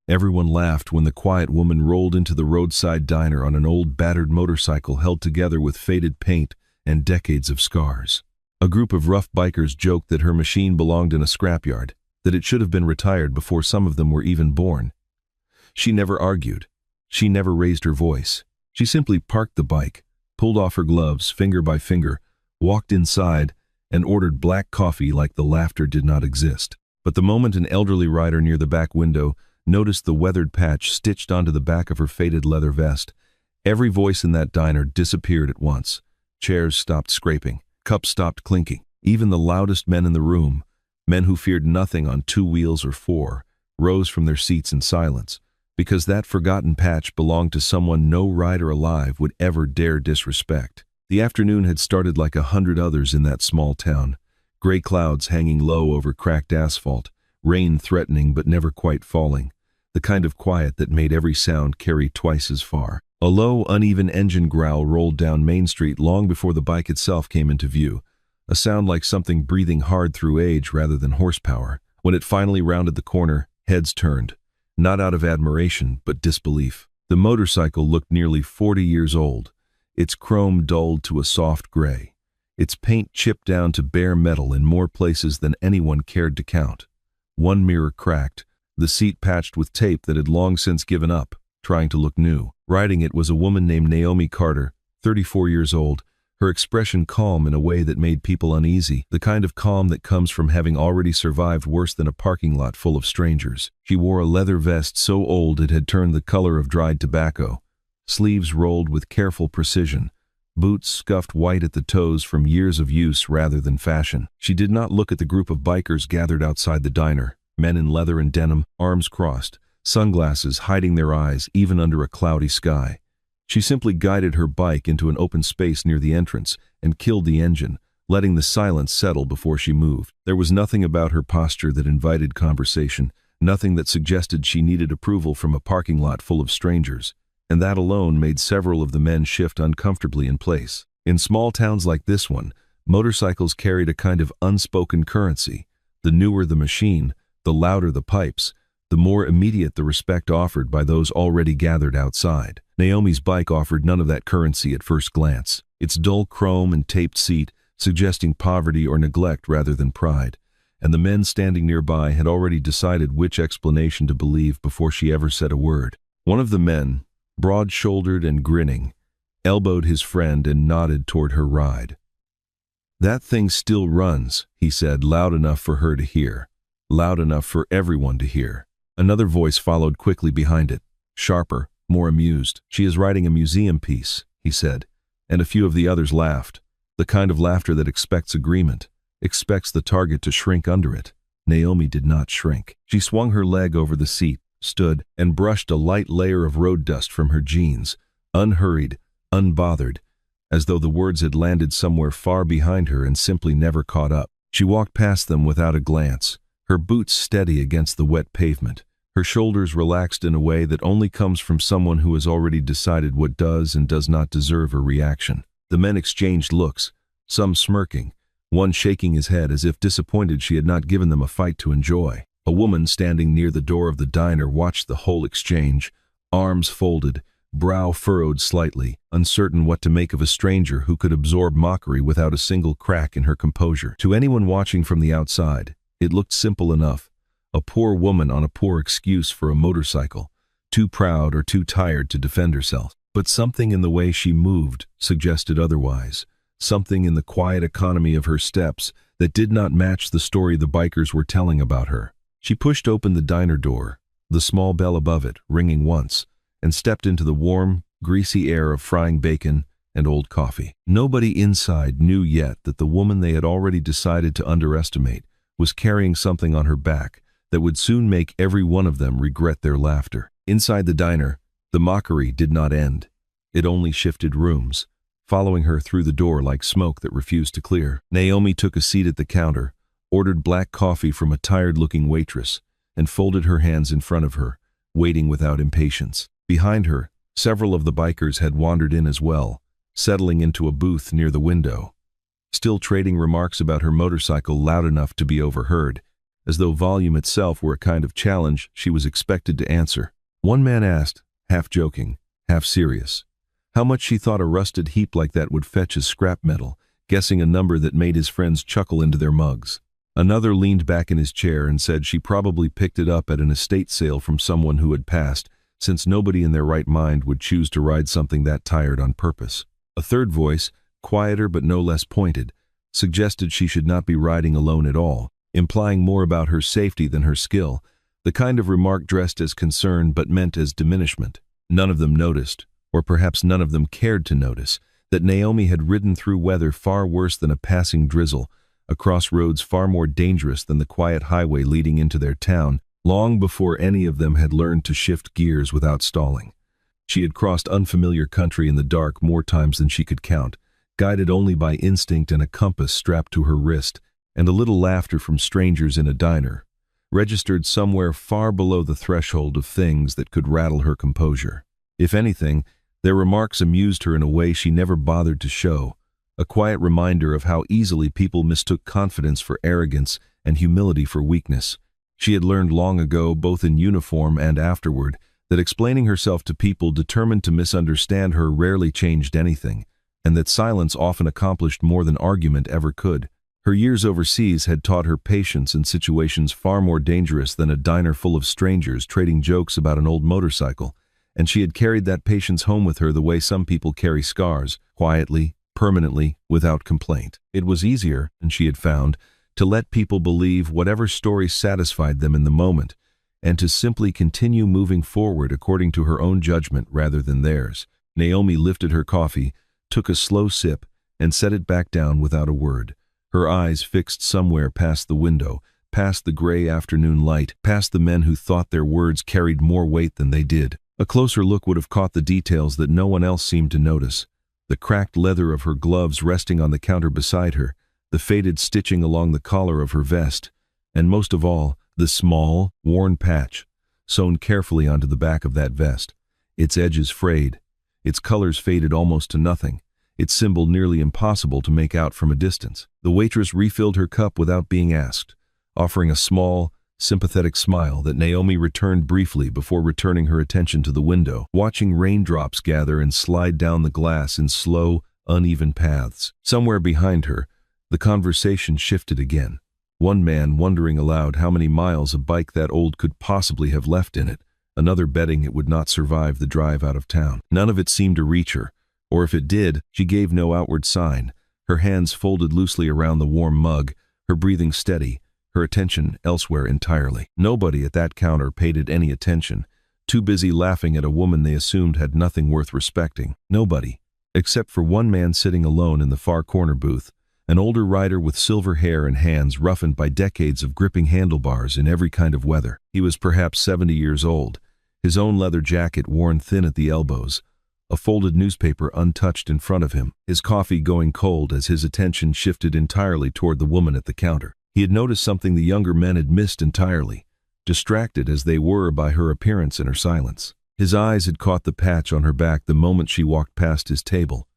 Everyone laughed when the quiet woman rolled into the roadside diner on an old battered motorcycle held together with faded paint and decades of scars. A group of rough bikers joked that her machine belonged in a scrapyard, that it should have been retired before some of them were even born. She never argued. She never raised her voice. She simply parked the bike, pulled off her gloves finger by finger, walked inside, and ordered black coffee like the laughter did not exist. But the moment an elderly rider near the back window noticed the weathered patch stitched onto the back of her faded leather vest, every voice in that diner disappeared at once. Chairs stopped scraping, cups stopped clinking. Even the loudest men in the room, men who feared nothing on 2 wheels or 4, rose from their seats in silence, because that forgotten patch belonged to someone no rider alive would ever dare disrespect. The afternoon had started like 100 others in that small town, gray clouds hanging low over cracked asphalt, rain threatening but never quite falling, the kind of quiet that made every sound carry twice as far. A low, uneven engine growl rolled down Main Street long before the bike itself came into view, a sound like something breathing hard through age rather than horsepower. When it finally rounded the corner, heads turned, not out of admiration but disbelief. The motorcycle looked nearly 40 years old, its chrome dulled to a soft gray, its paint chipped down to bare metal in more places than anyone cared to count. One mirror cracked, the seat patched with tape that had long since given up, trying to look new. Riding it was a woman named Naomi Carter, 34 years old, her expression calm in a way that made people uneasy, the kind of calm that comes from having already survived worse than a parking lot full of strangers. She wore a leather vest so old it had turned the color of dried tobacco, sleeves rolled with careful precision, boots scuffed white at the toes from years of use rather than fashion. She did not look at the group of bikers gathered outside the diner, men in leather and denim, arms crossed, sunglasses hiding their eyes even under a cloudy sky. She simply guided her bike into an open space near the entrance and killed the engine, letting the silence settle before she moved. There was nothing about her posture that invited conversation, nothing that suggested she needed approval from a parking lot full of strangers, and that alone made several of the men shift uncomfortably in place. In small towns like this one, motorcycles carried a kind of unspoken currency. The newer the machine, the louder the pipes, the more immediate the respect offered by those already gathered outside. Naomi's bike offered none of that currency at first glance, its dull chrome and taped seat suggesting poverty or neglect rather than pride, and the men standing nearby had already decided which explanation to believe before she ever said a word. One of the men, broad-shouldered and grinning, elbowed his friend and nodded toward her ride. "That thing still runs," he said, loud enough for her to hear, loud enough for everyone to hear. Another voice followed quickly behind it, sharper, more amused. "She is writing a museum piece," he said, and a few of the others laughed, the kind of laughter that expects agreement, expects the target to shrink under it. Naomi did not shrink. She swung her leg over the seat, stood, and brushed a light layer of road dust from her jeans, unhurried, unbothered, as though the words had landed somewhere far behind her and simply never caught up. She walked past them without a glance, her boots steady against the wet pavement, her shoulders relaxed in a way that only comes from someone who has already decided what does and does not deserve a reaction. The men exchanged looks, some smirking, one shaking his head as if disappointed she had not given them a fight to enjoy. A woman standing near the door of the diner watched the whole exchange, arms folded, brow furrowed slightly, uncertain what to make of a stranger who could absorb mockery without a single crack in her composure. To anyone watching from the outside, it looked simple enough. A poor woman on a poor excuse for a motorcycle, too proud or too tired to defend herself. But something in the way she moved suggested otherwise, something in the quiet economy of her steps that did not match the story the bikers were telling about her. She pushed open the diner door, the small bell above it ringing once, and stepped into the warm, greasy air of frying bacon and old coffee. Nobody inside knew yet that the woman they had already decided to underestimate was carrying something on her back that would soon make every one of them regret their laughter. Inside the diner, the mockery did not end. It only shifted rooms, following her through the door like smoke that refused to clear. Naomi took a seat at the counter, ordered black coffee from a tired-looking waitress, and folded her hands in front of her, waiting without impatience. Behind her, several of the bikers had wandered in as well, settling into a booth near the window, still trading remarks about her motorcycle loud enough to be overheard. as though volume itself were a kind of challenge she was expected to answer. One man asked, half joking, half serious, how much she thought a rusted heap like that would fetch as scrap metal, guessing a number that made his friends chuckle into their mugs. Another leaned back in his chair and said she probably picked it up at an estate sale from someone who had passed, since nobody in their right mind would choose to ride something that tired on purpose. A third voice, quieter but no less pointed, suggested she should not be riding alone at all, implying more about her safety than her skill, the kind of remark dressed as concern but meant as diminishment. None of them noticed, or perhaps none of them cared to notice, that Naomi had ridden through weather far worse than a passing drizzle, across roads far more dangerous than the quiet highway leading into their town, long before any of them had learned to shift gears without stalling. She had crossed unfamiliar country in the dark more times than she could count, guided only by instinct and a compass strapped to her wrist, and a little laughter from strangers in a diner, registered somewhere far below the threshold of things that could rattle her composure. If anything, their remarks amused her in a way she never bothered to show, a quiet reminder of how easily people mistook confidence for arrogance and humility for weakness. She had learned long ago, both in uniform and afterward, that explaining herself to people determined to misunderstand her rarely changed anything, and that silence often accomplished more than argument ever could. Her years overseas had taught her patience in situations far more dangerous than a diner full of strangers trading jokes about an old motorcycle, and she had carried that patience home with her the way some people carry scars, quietly, permanently, without complaint. It was easier, and she had found, to let people believe whatever story satisfied them in the moment, and to simply continue moving forward according to her own judgment rather than theirs. Naomi lifted her coffee, took a slow sip, and set it back down without a word, her eyes fixed somewhere past the window, past the gray afternoon light, past the men who thought their words carried more weight than they did. A closer look would have caught the details that no one else seemed to notice: the cracked leather of her gloves resting on the counter beside her, the faded stitching along the collar of her vest, and most of all, the small, worn patch, sewn carefully onto the back of that vest, its edges frayed, its colors faded almost to nothing, its symbol nearly impossible to make out from a distance. The waitress refilled her cup without being asked, offering a small, sympathetic smile that Naomi returned briefly before returning her attention to the window, watching raindrops gather and slide down the glass in slow, uneven paths. Somewhere behind her, the conversation shifted again. One man wondering aloud how many miles a bike that old could possibly have left in it, another betting it would not survive the drive out of town. None of it seemed to reach her, or if it did, she gave no outward sign, her hands folded loosely around the warm mug, her breathing steady, her attention elsewhere entirely. Nobody at that counter paid it any attention, too busy laughing at a woman they assumed had nothing worth respecting. Nobody, except for one man sitting alone in the far corner booth, an older rider with silver hair and hands roughened by decades of gripping handlebars in every kind of weather. He was perhaps 70 years old, his own leather jacket worn thin at the elbows, a folded newspaper untouched in front of him, his coffee going cold as his attention shifted entirely toward the woman at the counter. He had noticed something the younger men had missed entirely, distracted as they were by her appearance and her silence. His eyes had caught the patch on her back the moment she walked past his table,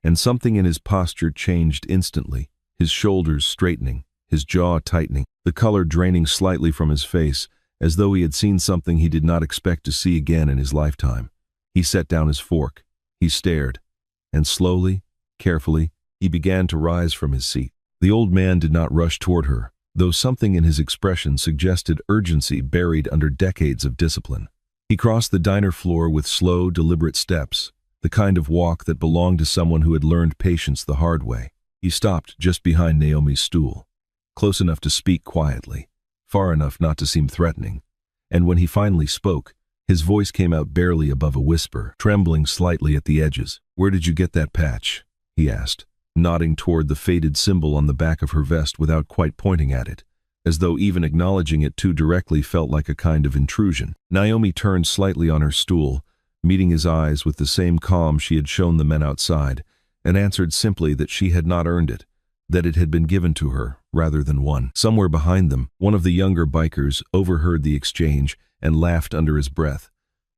and something in his posture changed instantly, his shoulders straightening, his jaw tightening, the color draining slightly from his face, as though he had seen something he did not expect to see again in his lifetime. He set down his fork, he stared, and slowly, carefully, he began to rise from his seat. The old man did not rush toward her, though something in his expression suggested urgency buried under decades of discipline. He crossed the diner floor with slow, deliberate steps, the kind of walk that belonged to someone who had learned patience the hard way. He stopped just behind Naomi's stool, close enough to speak quietly, far enough not to seem threatening, and when he finally spoke, his voice came out barely above a whisper, trembling slightly at the edges. "Where did you get that patch?" he asked, nodding toward the faded symbol on the back of her vest without quite pointing at it, as though even acknowledging it too directly felt like a kind of intrusion. Naomi turned slightly on her stool, meeting his eyes with the same calm she had shown the men outside, and answered simply that she had not earned it, that it had been given to her rather than won. Somewhere behind them, one of the younger bikers overheard the exchange and laughed under his breath,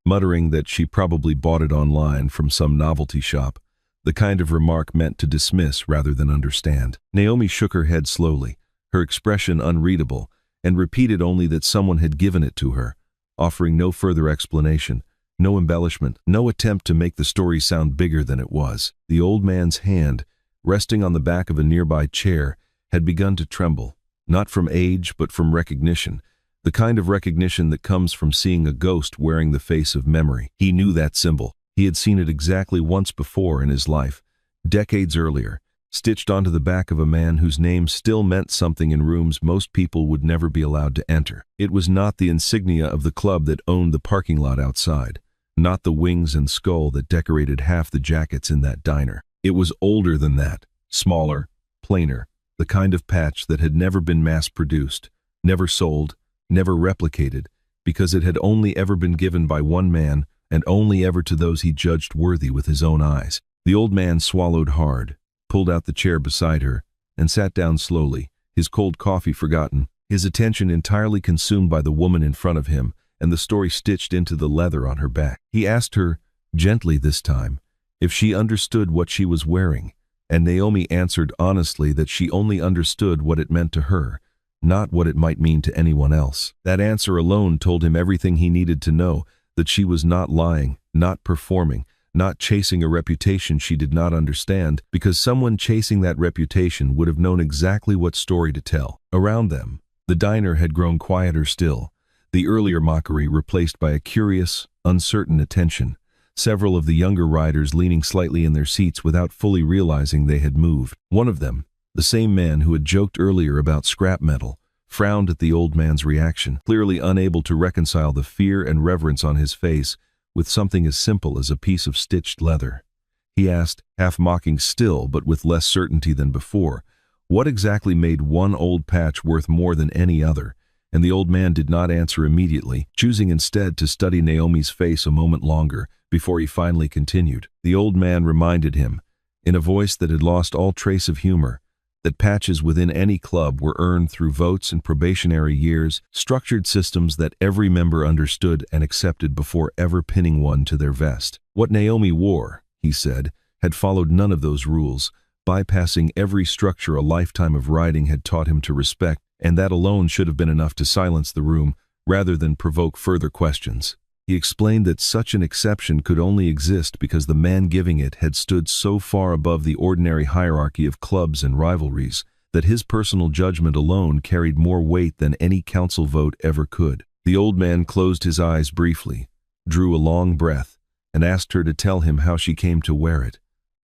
muttering that she probably bought it online from some novelty shop, the kind of remark meant to dismiss rather than understand. Naomi shook her head slowly, her expression unreadable, and repeated only that someone had given it to her, offering no further explanation, no embellishment, no attempt to make the story sound bigger than it was. The old man's hand, resting on the back of a nearby chair, had begun to tremble, not from age but from recognition, the kind of recognition that comes from seeing a ghost wearing the face of memory. He knew that symbol. He had seen it exactly once before in his life, decades earlier, stitched onto the back of a man whose name still meant something in rooms most people would never be allowed to enter. It was not the insignia of the club that owned the parking lot outside, not the wings and skull that decorated half the jackets in that diner. It was older than that, smaller, plainer, the kind of patch that had never been mass-produced, never sold, never replicated, because it had only ever been given by one man and only ever to those he judged worthy with his own eyes. The old man swallowed hard, pulled out the chair beside her, and sat down slowly, his cold coffee forgotten, his attention entirely consumed by the woman in front of him and the story stitched into the leather on her back. He asked her, gently this time, if she understood what she was wearing, and Naomi answered honestly that she only understood what it meant to her, not what it might mean to anyone else. That answer alone told him everything he needed to know, that she was not lying, not performing, not chasing a reputation she did not understand, because someone chasing that reputation would have known exactly what story to tell. Around them, the diner had grown quieter still, the earlier mockery replaced by a curious, uncertain attention, several of the younger riders leaning slightly in their seats without fully realizing they had moved. One of them, the same man who had joked earlier about scrap metal, frowned at the old man's reaction, clearly unable to reconcile the fear and reverence on his face with something as simple as a piece of stitched leather. He asked, half mocking still but with less certainty than before, what exactly made one old patch worth more than any other, and the old man did not answer immediately, choosing instead to study Naomi's face a moment longer before he finally continued. The old man reminded him, in a voice that had lost all trace of humor, that patches within any club were earned through votes and probationary years, structured systems that every member understood and accepted before ever pinning one to their vest. What Naomi wore, he said, had followed none of those rules, bypassing every structure a lifetime of riding had taught him to respect, and that alone should have been enough to silence the room rather than provoke further questions. He explained that such an exception could only exist because the man giving it had stood so far above the ordinary hierarchy of clubs and rivalries that his personal judgment alone carried more weight than any council vote ever could. The old man closed his eyes briefly, drew a long breath, and asked her to tell him how she came to wear it.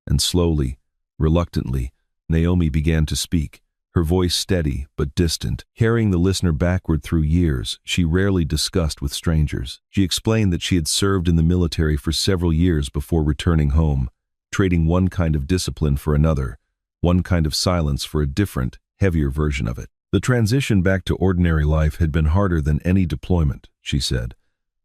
And slowly, reluctantly, Naomi began to speak, her voice steady but distant, carrying the listener backward through years she rarely discussed with strangers. She explained that she had served in the military for several years before returning home, trading one kind of discipline for another, one kind of silence for a different, heavier version of it. The transition back to ordinary life had been harder than any deployment, she said.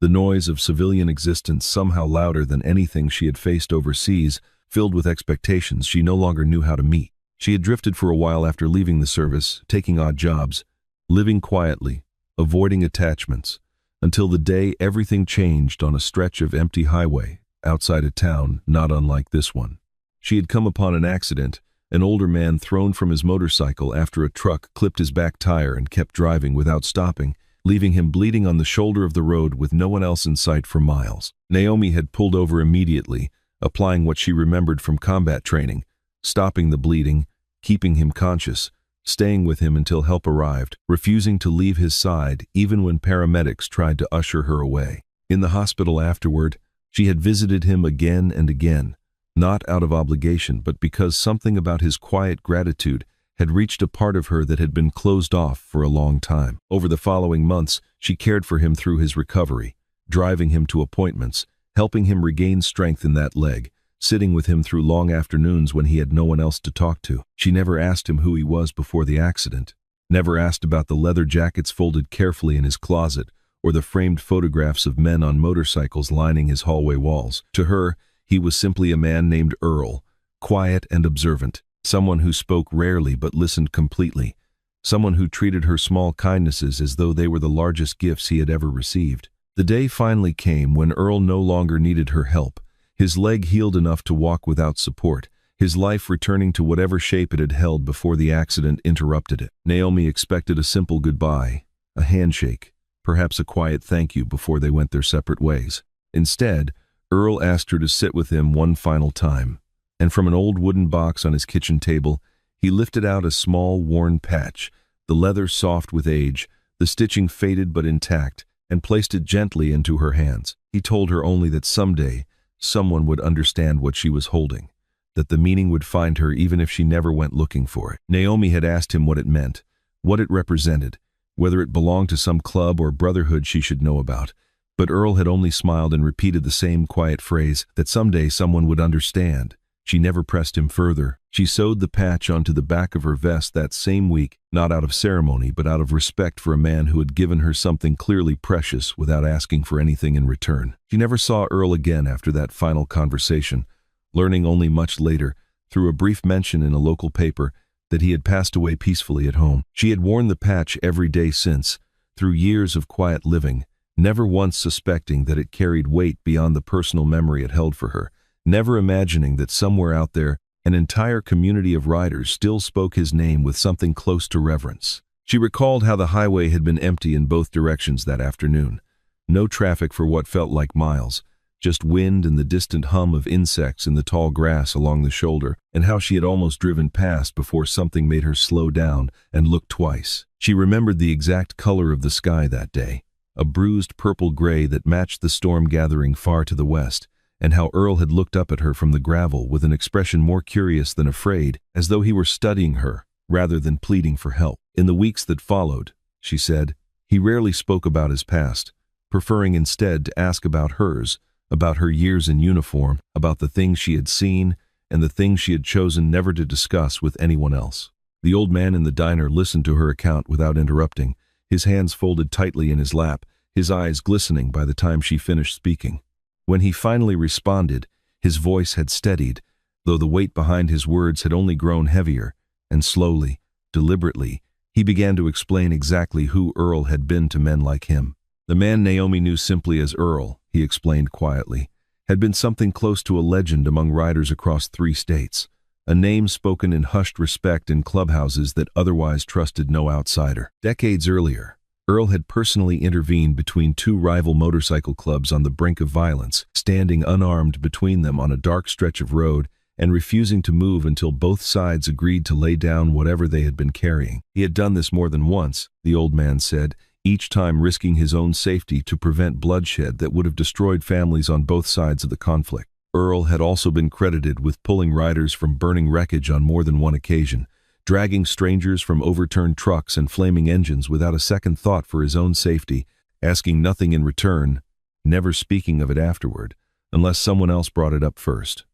The noise of civilian existence somehow louder than anything she had faced overseas, filled with expectations she no longer knew how to meet. She had drifted for a while after leaving the service, taking odd jobs, living quietly, avoiding attachments, until the day everything changed on a stretch of empty highway outside a town not unlike this one. She had come upon an accident, an older man thrown from his motorcycle after a truck clipped his back tire and kept driving without stopping, leaving him bleeding on the shoulder of the road with no one else in sight for miles. Naomi had pulled over immediately, applying what she remembered from combat training, stopping the bleeding, keeping him conscious, staying with him until help arrived, refusing to leave his side even when paramedics tried to usher her away. In the hospital afterward, she had visited him again and again, not out of obligation but because something about his quiet gratitude had reached a part of her that had been closed off for a long time. Over the following months, she cared for him through his recovery, driving him to appointments, helping him regain strength in that leg, sitting with him through long afternoons when he had no one else to talk to. She never asked him who he was before the accident, never asked about the leather jackets folded carefully in his closet or the framed photographs of men on motorcycles lining his hallway walls. To her, he was simply a man named Earl, quiet and observant, someone who spoke rarely but listened completely, someone who treated her small kindnesses as though they were the largest gifts he had ever received. The day finally came when Earl no longer needed her help. His leg healed enough to walk without support, his life returning to whatever shape it had held before the accident interrupted it. Naomi expected a simple goodbye, a handshake, perhaps a quiet thank you before they went their separate ways. Instead, Earl asked her to sit with him one final time, and from an old wooden box on his kitchen table, he lifted out a small, worn patch, the leather soft with age, the stitching faded but intact, and placed it gently into her hands. He told her only that someday, someone would understand what she was holding, that the meaning would find her even if she never went looking for it. Naomi had asked him what it meant, what it represented, whether it belonged to some club or brotherhood she should know about, but Earl had only smiled and repeated the same quiet phrase, that someday someone would understand. She never pressed him further. She sewed the patch onto the back of her vest that same week, not out of ceremony, but out of respect for a man who had given her something clearly precious without asking for anything in return. She never saw Earl again after that final conversation, learning only much later, through a brief mention in a local paper, that he had passed away peacefully at home. She had worn the patch every day since, through years of quiet living, never once suspecting that it carried weight beyond the personal memory it held for her, never imagining that somewhere out there, an entire community of riders still spoke his name with something close to reverence. She recalled how the highway had been empty in both directions that afternoon. No traffic for what felt like miles, just wind and the distant hum of insects in the tall grass along the shoulder, and how she had almost driven past before something made her slow down and look twice. She remembered the exact color of the sky that day, a bruised purple gray that matched the storm gathering far to the west, and how Earl had looked up at her from the gravel with an expression more curious than afraid, as though he were studying her rather than pleading for help. In the weeks that followed, she said, he rarely spoke about his past, preferring instead to ask about hers, about her years in uniform, about the things she had seen, and the things she had chosen never to discuss with anyone else. The old man in the diner listened to her account without interrupting, his hands folded tightly in his lap, his eyes glistening by the time she finished speaking. When he finally responded, his voice had steadied, though the weight behind his words had only grown heavier, and slowly, deliberately, he began to explain exactly who Earl had been to men like him. The man Naomi knew simply as Earl, he explained quietly, had been something close to a legend among riders across 3 states, a name spoken in hushed respect in clubhouses that otherwise trusted no outsider. Decades earlier, Earl had personally intervened between 2 rival motorcycle clubs on the brink of violence, standing unarmed between them on a dark stretch of road and refusing to move until both sides agreed to lay down whatever they had been carrying. He had done this more than once, the old man said, each time risking his own safety to prevent bloodshed that would have destroyed families on both sides of the conflict. Earl had also been credited with pulling riders from burning wreckage on more than one occasion, dragging strangers from overturned trucks and flaming engines without a second thought for his own safety, asking nothing in return, never speaking of it afterward, unless someone else brought it up first.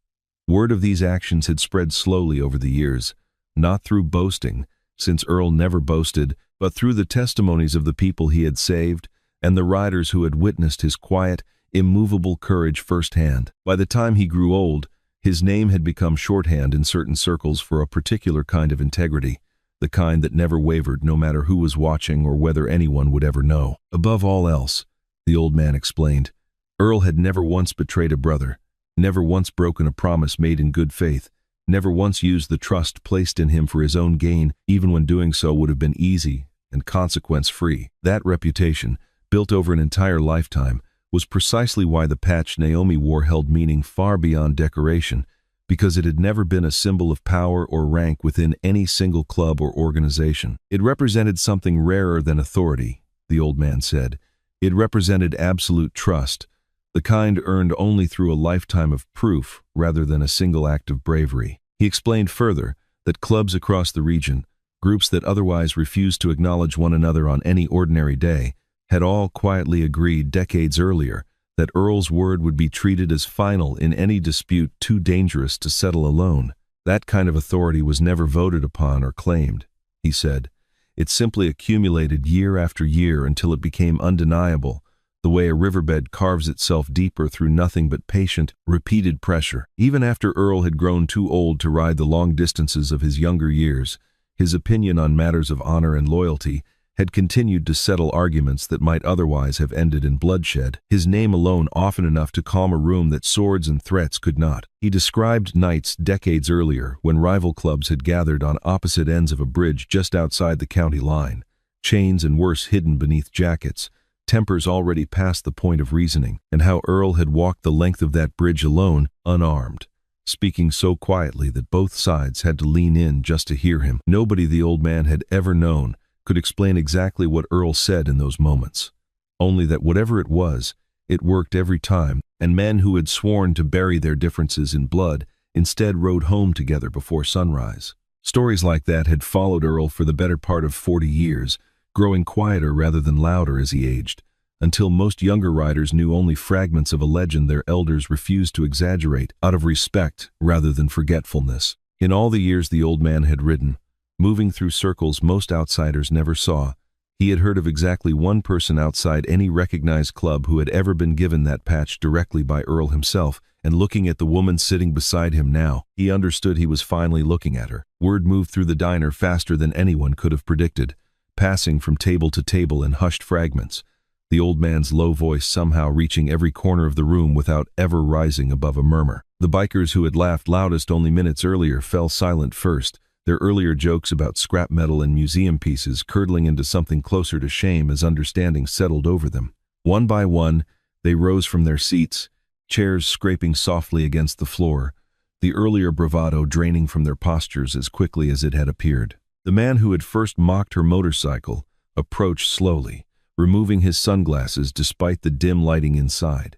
Word of these actions had spread slowly over the years, not through boasting, since Earl never boasted, but through the testimonies of the people he had saved and the riders who had witnessed his quiet, immovable courage firsthand. By the time he grew old, his name had become shorthand in certain circles for a particular kind of integrity, the kind that never wavered no matter who was watching or whether anyone would ever know. Above all else, the old man explained, Earl had never once betrayed a brother, never once broken a promise made in good faith, never once used the trust placed in him for his own gain, even when doing so would have been easy and consequence-free. That reputation, built over an entire lifetime, was precisely why the patch Naomi wore held meaning far beyond decoration, because it had never been a symbol of power or rank within any single club or organization. It represented something rarer than authority, the old man said. It represented absolute trust, the kind earned only through a lifetime of proof rather than a single act of bravery. He explained further that clubs across the region, groups that otherwise refused to acknowledge one another on any ordinary day, had all quietly agreed decades earlier that Earl's word would be treated as final in any dispute too dangerous to settle alone. That kind of authority was never voted upon or claimed, he said. It simply accumulated year after year until it became undeniable, the way a riverbed carves itself deeper through nothing but patient, repeated pressure. Even after Earl had grown too old to ride the long distances of his younger years, his opinion on matters of honor and loyalty had continued to settle arguments that might otherwise have ended in bloodshed, his name alone often enough to calm a room that swords and threats could not. He described nights decades earlier when rival clubs had gathered on opposite ends of a bridge just outside the county line, chains and worse hidden beneath jackets, tempers already past the point of reasoning, and how Earl had walked the length of that bridge alone, unarmed, speaking so quietly that both sides had to lean in just to hear him. Nobody the old man had ever known could explain exactly what Earl said in those moments. Only that whatever it was, it worked every time, and men who had sworn to bury their differences in blood instead rode home together before sunrise. Stories like that had followed Earl for the better part of 40 years, growing quieter rather than louder as he aged, until most younger riders knew only fragments of a legend their elders refused to exaggerate out of respect rather than forgetfulness. In all the years the old man had ridden, moving through circles most outsiders never saw, he had heard of exactly one person outside any recognized club who had ever been given that patch directly by Earl himself, and looking at the woman sitting beside him now, he understood he was finally looking at her. Word moved through the diner faster than anyone could have predicted, passing from table to table in hushed fragments, the old man's low voice somehow reaching every corner of the room without ever rising above a murmur. The bikers who had laughed loudest only minutes earlier fell silent first, their earlier jokes about scrap metal and museum pieces curdling into something closer to shame as understanding settled over them. One by one, they rose from their seats, chairs scraping softly against the floor, the earlier bravado draining from their postures as quickly as it had appeared. The man who had first mocked her motorcycle approached slowly, removing his sunglasses despite the dim lighting inside,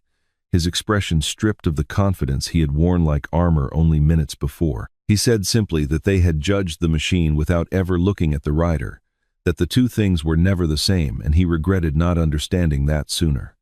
his expression stripped of the confidence he had worn like armor only minutes before. He said simply that they had judged the machine without ever looking at the rider, that the two things were never the same, and he regretted not understanding that sooner.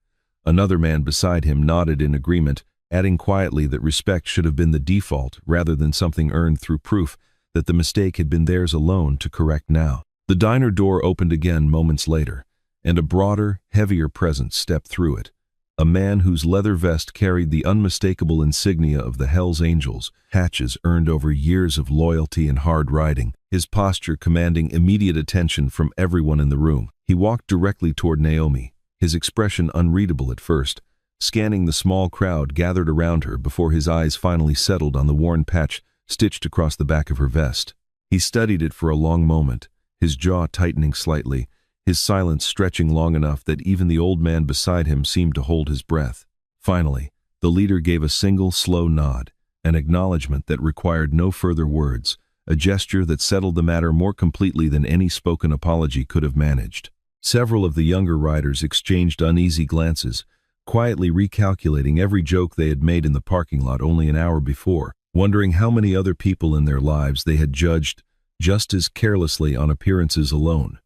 Another man beside him nodded in agreement, adding quietly that respect should have been the default rather than something earned through proof that the mistake had been theirs alone to correct now. The diner door opened again moments later, and a broader, heavier presence stepped through it. A man whose leather vest carried the unmistakable insignia of the Hells Angels, hatches earned over years of loyalty and hard riding, his posture commanding immediate attention from everyone in the room. He walked directly toward Naomi, his expression unreadable at first, scanning the small crowd gathered around her before his eyes finally settled on the worn patch stitched across the back of her vest. He studied it for a long moment, his jaw tightening slightly, his silence stretching long enough that even the old man beside him seemed to hold his breath. Finally, the leader gave a single slow nod, an acknowledgement that required no further words, a gesture that settled the matter more completely than any spoken apology could have managed. Several of the younger riders exchanged uneasy glances, quietly recalculating every joke they had made in the parking lot only an hour before, wondering how many other people in their lives they had judged just as carelessly on appearances alone.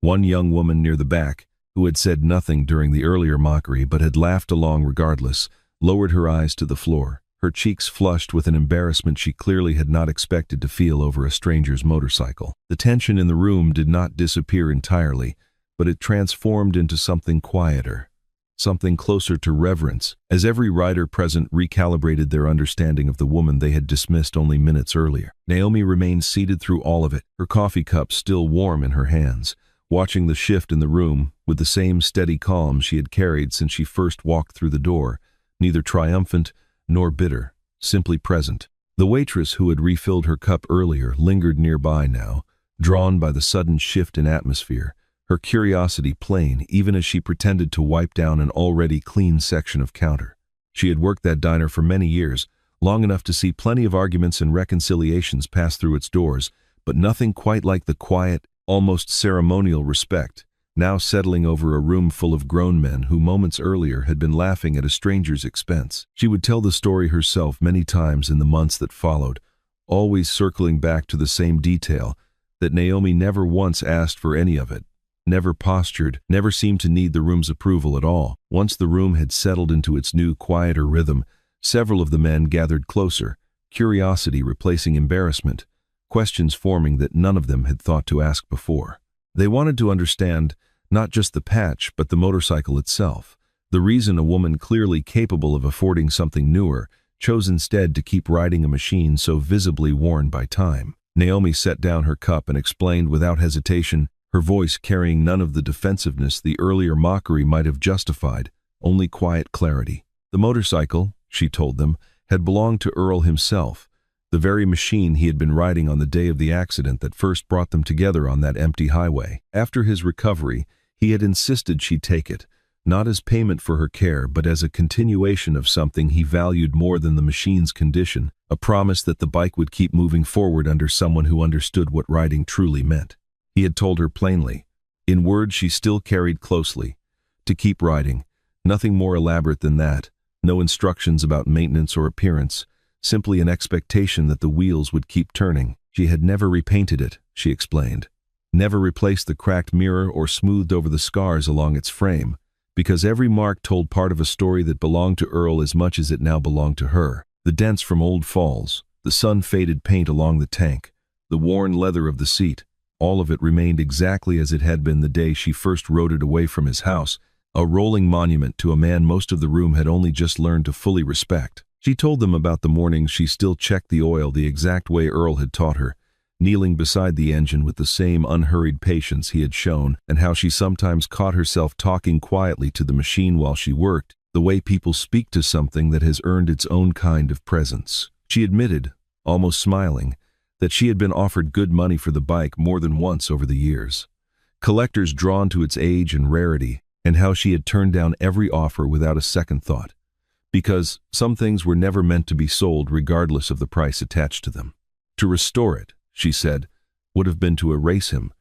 One young woman near the back, who had said nothing during the earlier mockery but had laughed along regardless, lowered her eyes to the floor, her cheeks flushed with an embarrassment she clearly had not expected to feel over a stranger's motorcycle. The tension in the room did not disappear entirely, but it transformed into something quieter, something closer to reverence, as every rider present recalibrated their understanding of the woman they had dismissed only minutes earlier. Naomi remained seated through all of it, her coffee cup still warm in her hands, watching the shift in the room with the same steady calm she had carried since she first walked through the door, neither triumphant nor bitter, simply present. The waitress who had refilled her cup earlier lingered nearby now, drawn by the sudden shift in atmosphere, her curiosity plain even as she pretended to wipe down an already clean section of counter. She had worked that diner for many years, long enough to see plenty of arguments and reconciliations pass through its doors, but nothing quite like the quiet, almost ceremonial respect, now settling over a room full of grown men who moments earlier had been laughing at a stranger's expense. She would tell the story herself many times in the months that followed, always circling back to the same detail, that Naomi never once asked for any of it, never postured, never seemed to need the room's approval at all. Once the room had settled into its new, quieter rhythm, several of the men gathered closer, curiosity replacing embarrassment, questions forming that none of them had thought to ask before. They wanted to understand not just the patch, but the motorcycle itself, the reason a woman clearly capable of affording something newer chose instead to keep riding a machine so visibly worn by time. Naomi set down her cup and explained without hesitation, her voice carrying none of the defensiveness the earlier mockery might have justified, only quiet clarity. The motorcycle, she told them, had belonged to Earl himself, the very machine he had been riding on the day of the accident that first brought them together on that empty highway. After his recovery, he had insisted she take it, not as payment for her care, but as a continuation of something he valued more than the machine's condition, a promise that the bike would keep moving forward under someone who understood what riding truly meant. He had told her plainly, in words she still carried closely, to keep riding, nothing more elaborate than that, no instructions about maintenance or appearance, simply an expectation that the wheels would keep turning. She had never repainted it, she explained, never replaced the cracked mirror or smoothed over the scars along its frame, because every mark told part of a story that belonged to Earl as much as it now belonged to her. The dents from old falls, the sun-faded paint along the tank, the worn leather of the seat, all of it remained exactly as it had been the day she first rode it away from his house, a rolling monument to a man most of the room had only just learned to fully respect. She told them about the mornings she still checked the oil the exact way Earl had taught her, kneeling beside the engine with the same unhurried patience he had shown, and how she sometimes caught herself talking quietly to the machine while she worked, the way people speak to something that has earned its own kind of presence. She admitted, almost smiling, that she had been offered good money for the bike more than once over the years. Collectors drawn to its age and rarity, and how she had turned down every offer without a second thought, because some things were never meant to be sold regardless of the price attached to them. To restore it, she said, would have been to erase him,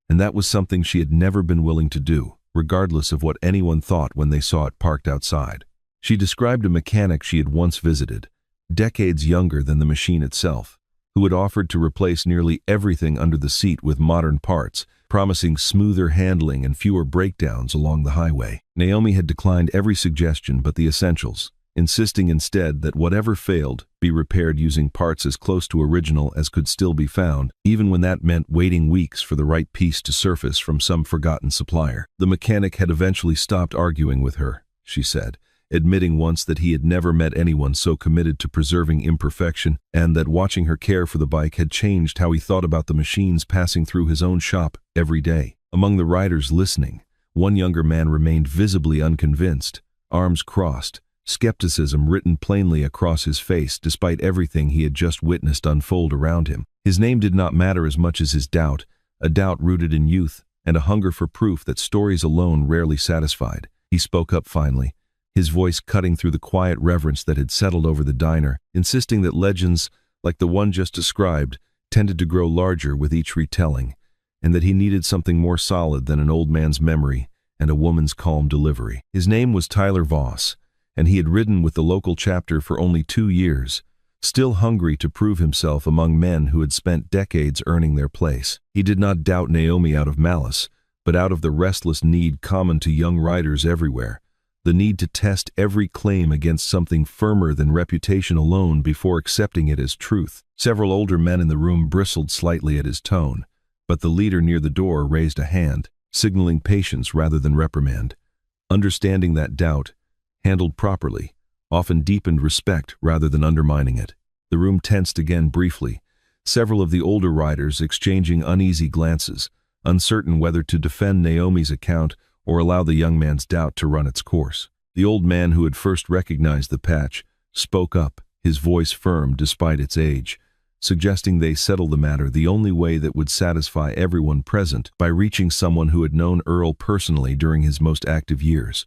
and that was something she had never been willing to do, regardless of what anyone thought when they saw it parked outside. She described a mechanic she had once visited, decades younger than the machine itself, who had offered to replace nearly everything under the seat with modern parts, promising smoother handling and fewer breakdowns along the highway. Naomi had declined every suggestion but the essentials, insisting instead that whatever failed be repaired using parts as close to original as could still be found, even when that meant waiting weeks for the right piece to surface from some forgotten supplier. The mechanic had eventually stopped arguing with her, she said, admitting once that he had never met anyone so committed to preserving imperfection, and that watching her care for the bike had changed how he thought about the machines passing through his own shop every day. Among the riders listening, one younger man remained visibly unconvinced, arms crossed, skepticism written plainly across his face despite everything he had just witnessed unfold around him. His name did not matter as much as his doubt, a doubt rooted in youth and a hunger for proof that stories alone rarely satisfied. He spoke up finally, his voice cutting through the quiet reverence that had settled over the diner, insisting that legends, like the one just described, tended to grow larger with each retelling, and that he needed something more solid than an old man's memory and a woman's calm delivery. His name was Tyler Voss, and he had ridden with the local chapter for only 2 years, still hungry to prove himself among men who had spent decades earning their place. He did not doubt Naomi out of malice, but out of the restless need common to young riders everywhere, the need to test every claim against something firmer than reputation alone before accepting it as truth. Several older men in the room bristled slightly at his tone, but the leader near the door raised a hand, signaling patience rather than reprimand. Understanding that doubt, handled properly, often deepened respect rather than undermining it. The room tensed again briefly, several of the older riders exchanging uneasy glances, uncertain whether to defend Naomi's account or allow the young man's doubt to run its course. The old man who had first recognized the patch spoke up, his voice firm despite its age, suggesting they settle the matter the only way that would satisfy everyone present, by reaching someone who had known Earl personally during his most active years.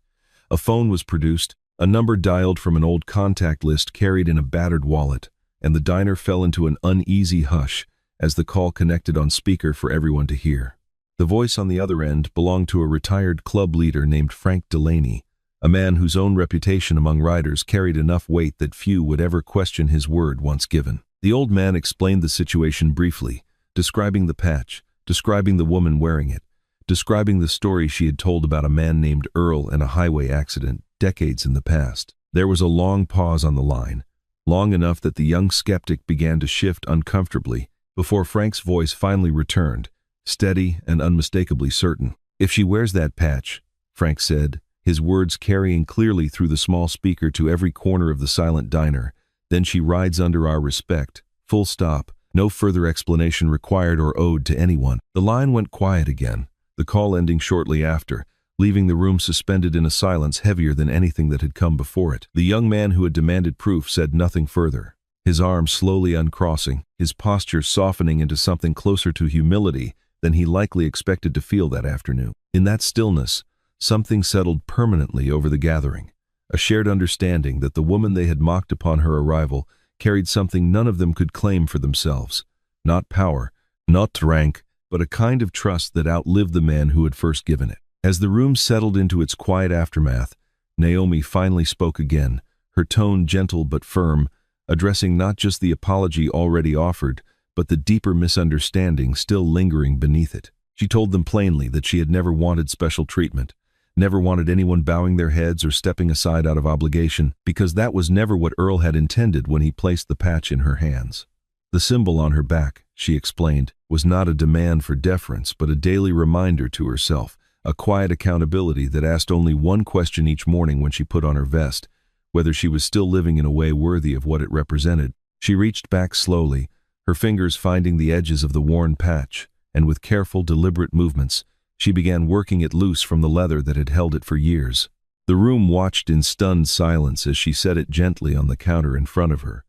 A phone was produced, a number dialed from an old contact list carried in a battered wallet, and the diner fell into an uneasy hush as the call connected on speaker for everyone to hear. The voice on the other end belonged to a retired club leader named Frank Delaney, a man whose own reputation among riders carried enough weight that few would ever question his word once given. The old man explained the situation briefly, describing the patch, describing the woman wearing it, describing the story she had told about a man named Earl and a highway accident decades in the past. There was a long pause on the line, long enough that the young skeptic began to shift uncomfortably, before Frank's voice finally returned, steady and unmistakably certain. "If she wears that patch," Frank said, his words carrying clearly through the small speaker to every corner of the silent diner, "then she rides under our respect, full stop, no further explanation required or owed to anyone." The line went quiet again, the call ending shortly after, leaving the room suspended in a silence heavier than anything that had come before it. The young man who had demanded proof said nothing further, his arms slowly uncrossing, his posture softening into something closer to humility than he likely expected to feel that afternoon. In that stillness, something settled permanently over the gathering, a shared understanding that the woman they had mocked upon her arrival carried something none of them could claim for themselves. Not power, not rank, but a kind of trust that outlived the man who had first given it. As the room settled into its quiet aftermath, Naomi finally spoke again, her tone gentle but firm, addressing not just the apology already offered, but the deeper misunderstanding still lingering beneath it. She told them plainly that she had never wanted special treatment, never wanted anyone bowing their heads or stepping aside out of obligation, because that was never what Earl had intended when he placed the patch in her hands. The symbol on her back, she explained, was not a demand for deference, but a daily reminder to herself, a quiet accountability that asked only one question each morning when she put on her vest, whether she was still living in a way worthy of what it represented. She reached back slowly, her fingers finding the edges of the worn patch, and with careful, deliberate movements, she began working it loose from the leather that had held it for years. The room watched in stunned silence as she set it gently on the counter in front of her,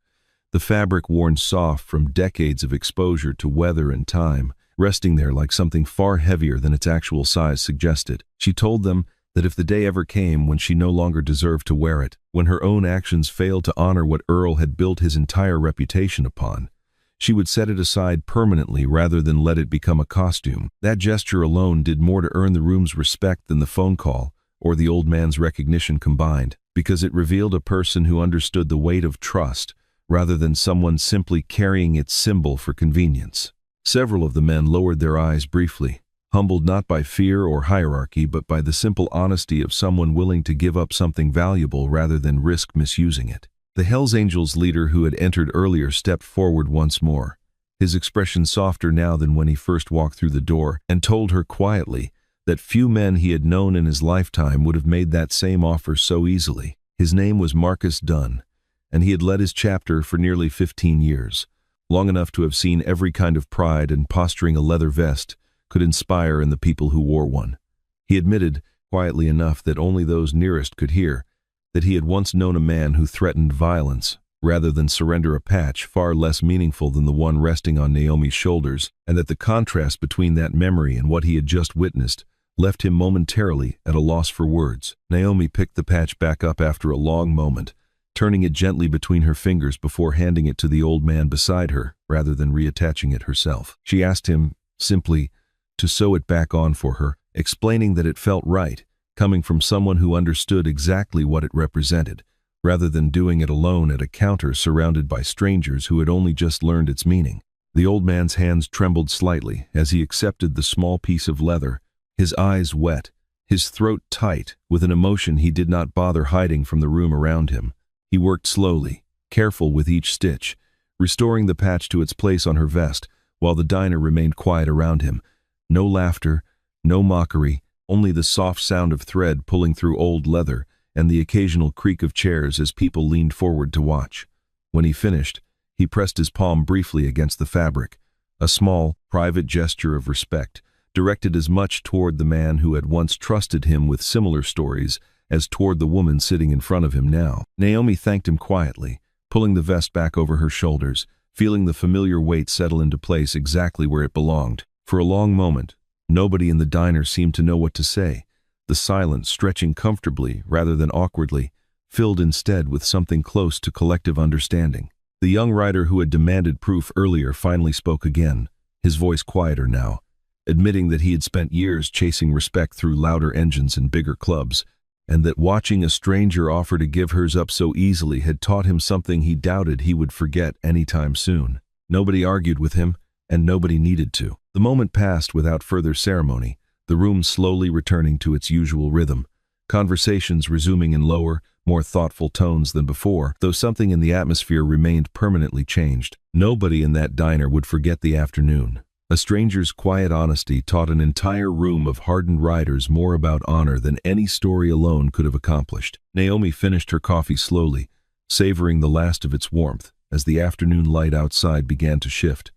the fabric worn soft from decades of exposure to weather and time, resting there like something far heavier than its actual size suggested. She told them that if the day ever came when she no longer deserved to wear it, when her own actions failed to honor what Earl had built his entire reputation upon, she would set it aside permanently rather than let it become a costume. That gesture alone did more to earn the room's respect than the phone call or the old man's recognition combined, because it revealed a person who understood the weight of trust rather than someone simply carrying its symbol for convenience. Several of the men lowered their eyes briefly, humbled not by fear or hierarchy but by the simple honesty of someone willing to give up something valuable rather than risk misusing it. The Hells Angels leader who had entered earlier stepped forward once more, his expression softer now than when he first walked through the door, and told her quietly that few men he had known in his lifetime would have made that same offer so easily. His name was Marcus Dunn, and he had led his chapter for nearly 15 years, long enough to have seen every kind of pride and posturing a leather vest could inspire in the people who wore one. He admitted, quietly enough that only those nearest could hear, that he had once known a man who threatened violence rather than surrender a patch far less meaningful than the one resting on Naomi's shoulders, and that the contrast between that memory and what he had just witnessed left him momentarily at a loss for words. Naomi picked the patch back up after a long moment, turning it gently between her fingers before handing it to the old man beside her rather than reattaching it herself. She asked him, simply, to sew it back on for her, explaining that it felt right, coming from someone who understood exactly what it represented, rather than doing it alone at a counter surrounded by strangers who had only just learned its meaning. The old man's hands trembled slightly as he accepted the small piece of leather, his eyes wet, his throat tight with an emotion he did not bother hiding from the room around him. He worked slowly, careful with each stitch, restoring the patch to its place on her vest, while the diner remained quiet around him. No laughter, no mockery, only the soft sound of thread pulling through old leather and the occasional creak of chairs as people leaned forward to watch. When he finished, he pressed his palm briefly against the fabric, a small, private gesture of respect, directed as much toward the man who had once trusted him with similar stories as toward the woman sitting in front of him now. Naomi thanked him quietly, pulling the vest back over her shoulders, feeling the familiar weight settle into place exactly where it belonged. For a long moment, nobody in the diner seemed to know what to say, the silence stretching comfortably rather than awkwardly, filled instead with something close to collective understanding. The young rider who had demanded proof earlier finally spoke again, his voice quieter now, admitting that he had spent years chasing respect through louder engines and bigger clubs, and that watching a stranger offer to give hers up so easily had taught him something he doubted he would forget anytime soon. Nobody argued with him, and nobody needed to. The moment passed without further ceremony, the room slowly returning to its usual rhythm, conversations resuming in lower, more thoughtful tones than before, though something in the atmosphere remained permanently changed. Nobody in that diner would forget the afternoon. A stranger's quiet honesty taught an entire room of hardened riders more about honor than any story alone could have accomplished. Naomi finished her coffee slowly, savoring the last of its warmth as the afternoon light outside began to shift,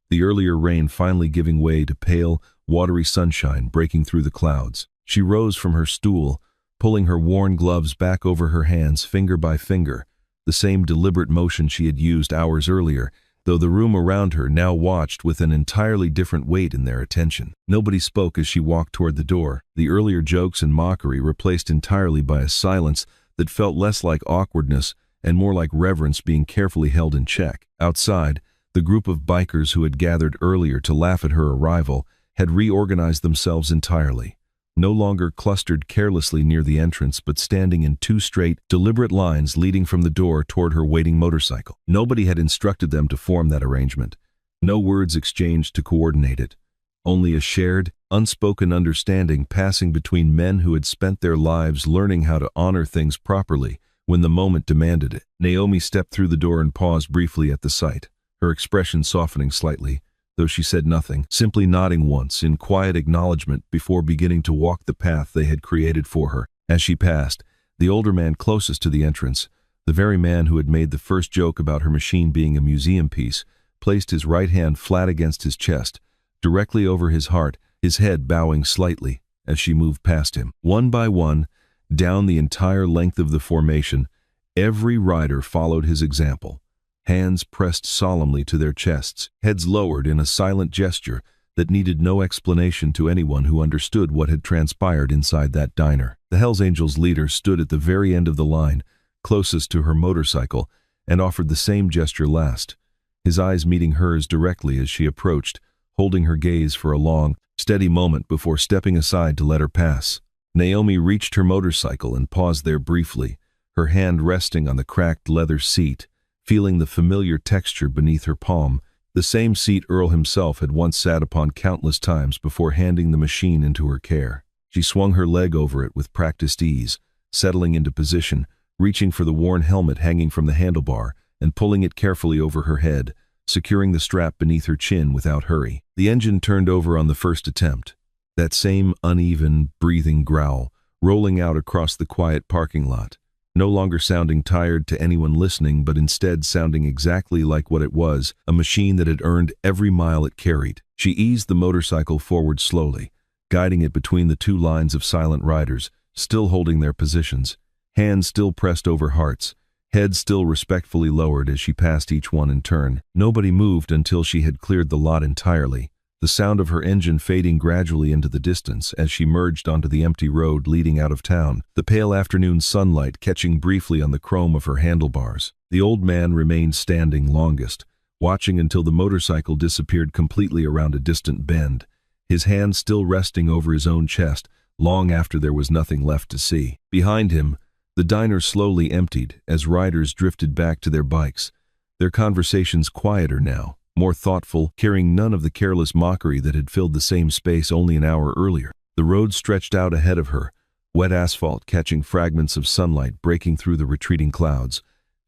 the earlier rain finally giving way to pale, watery sunshine breaking through the clouds. She rose from her stool, pulling her worn gloves back over her hands finger by finger, the same deliberate motion she had used hours earlier, though the room around her now watched with an entirely different weight in their attention. Nobody spoke as she walked toward the door, the earlier jokes and mockery replaced entirely by a silence that felt less like awkwardness and more like reverence being carefully held in check. Outside, the group of bikers who had gathered earlier to laugh at her arrival had reorganized themselves entirely, no longer clustered carelessly near the entrance but standing in two straight, deliberate lines leading from the door toward her waiting motorcycle. Nobody had instructed them to form that arrangement. No words exchanged to coordinate it. Only a shared, unspoken understanding passing between men who had spent their lives learning how to honor things properly when the moment demanded it. Naomi stepped through the door and paused briefly at the sight, her expression softening slightly, though she said nothing, simply nodding once in quiet acknowledgement before beginning to walk the path they had created for her. As she passed, the older man closest to the entrance, the very man who had made the first joke about her machine being a museum piece, placed his right hand flat against his chest, directly over his heart, his head bowing slightly as she moved past him. One by one, down the entire length of the formation, every rider followed his example, hands pressed solemnly to their chests, heads lowered in a silent gesture that needed no explanation to anyone who understood what had transpired inside that diner. The Hells Angels leader stood at the very end of the line, closest to her motorcycle, and offered the same gesture last, his eyes meeting hers directly as she approached, holding her gaze for a long, steady moment before stepping aside to let her pass. Naomi reached her motorcycle and paused there briefly, her hand resting on the cracked leather seat, feeling the familiar texture beneath her palm, the same seat Earl himself had once sat upon countless times before handing the machine into her care. She swung her leg over it with practiced ease, settling into position, reaching for the worn helmet hanging from the handlebar, and pulling it carefully over her head, securing the strap beneath her chin without hurry. The engine turned over on the first attempt, that same uneven, breathing growl, rolling out across the quiet parking lot, no longer sounding tired to anyone listening but instead sounding exactly like what it was, a machine that had earned every mile it carried. She eased the motorcycle forward slowly, guiding it between the two lines of silent riders, still holding their positions, hands still pressed over hearts, head still respectfully lowered as she passed each one in turn. Nobody moved until she had cleared the lot entirely, the sound of her engine fading gradually into the distance as she merged onto the empty road leading out of town, the pale afternoon sunlight catching briefly on the chrome of her handlebars. The old man remained standing longest, watching until the motorcycle disappeared completely around a distant bend, his hand still resting over his own chest long after there was nothing left to see. Behind him, the diner slowly emptied as riders drifted back to their bikes, their conversations quieter now, more thoughtful, carrying none of the careless mockery that had filled the same space only an hour earlier. The road stretched out ahead of her, wet asphalt catching fragments of sunlight breaking through the retreating clouds,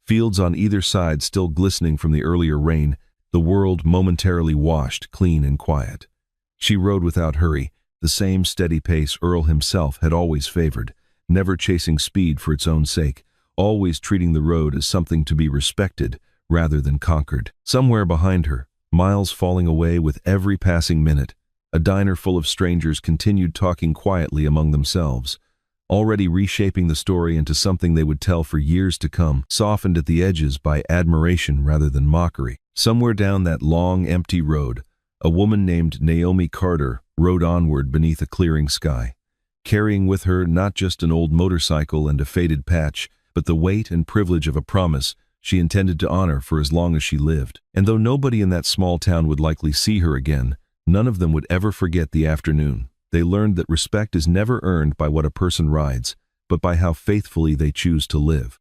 fields on either side still glistening from the earlier rain, the world momentarily washed clean and quiet. She rode without hurry, the same steady pace Earl himself had always favored, never chasing speed for its own sake, always treating the road as something to be respected rather than conquered. Somewhere behind her, miles falling away with every passing minute, a diner full of strangers continued talking quietly among themselves, already reshaping the story into something they would tell for years to come, softened at the edges by admiration rather than mockery. Somewhere down that long, empty road, a woman named Naomi Carter rode onward beneath a clearing sky, carrying with her not just an old motorcycle and a faded patch, but the weight and privilege of a promise she intended to honor for as long as she lived. And though nobody in that small town would likely see her again, none of them would ever forget the afternoon. They learned that respect is never earned by what a person rides, but by how faithfully they choose to live.